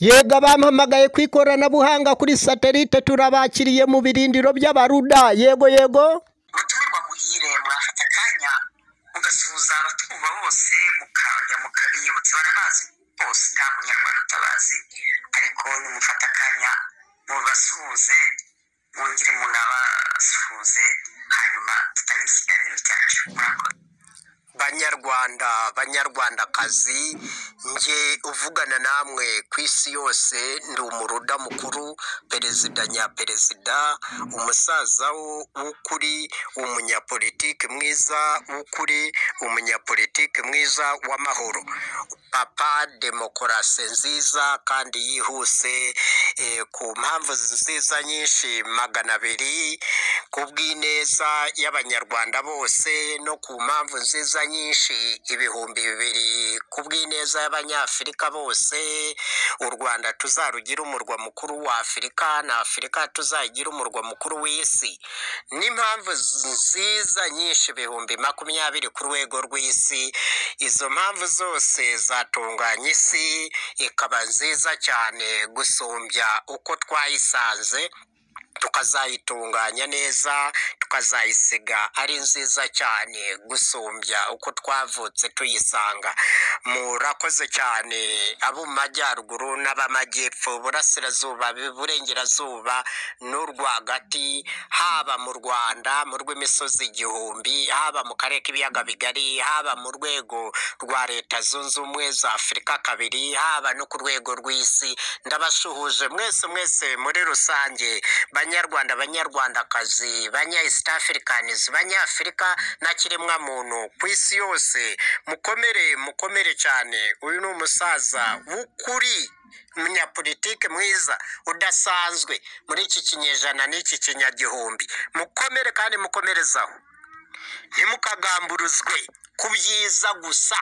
Yego bampamagaye ku ikoranabuhanga kuri satelite turabakiriye mu birindiro by'abaruda. Yego mutumirwa muhire mwafata akanya mugasuhuza abatumva bose mukajya mukabiyibutsa barabazi bose nta munyarwanda utabazi ariko nimufata akanya mubasuhuze mwongere munabasuhuze hanyuma tutangire ikiganiro cyacu. Murakoze banyarwandakazi, nge uvugana namwe ku isi yose ndi umuruda mukuru, perezida nyaperezida, umusaza w'ukuri, umunyapolitike mwiza w'ukuri, umunyapolitike mwiza w'amahoro, papa demokarasi nziza kandi yihuse, ku mpamvu nziza nyinshi 200 ku bw'ineza y'abanyarwanda bose, no ku mpamvu nziza nyinshi 2,000 ku bw'ineza y'abanyafurika bose. U Rwanda tuzarugira umurwa mukuru wa Afurika, na Afurika tuzagira umurwa mukuru w'isi. N'impamvu nziza nyinshi 20,000 ku rwego rw'isi. Izo mpamvu zose zatunganya isi ikaba nziza cyane gusumbya uko twayisanze, tukazayitunganya neza, tukazayisiga ari nziza cyane gusumbya uko twavutse tuyisanga. Murakoze cyane abo mu majyaruguru n'abamajyepfo, burasirazuba, burengerazuba n'urwagati, haba mu Rwanda mu rw'imisozi 1000, haba mu karere k'ibiyaga bigari, haba mu rwego rwa Leta Zunze Ubumwe za Afurika 2, haba no ku rwego rw'isi. Ndabashuhuje mwese muri rusange, banyarwandakazi, banya-East Africans, banyafurika na kiremwa muntu ku isi yose. Mukomere cyane. Uyu ni umusaza w'ukuri, umunyapolitike mwiza udasanzwe muri iki kinyejana n'iki kinyagihumbi. Mukomere kandi mukomerezaho, ntimukagamburuzwe ku byiza gusa.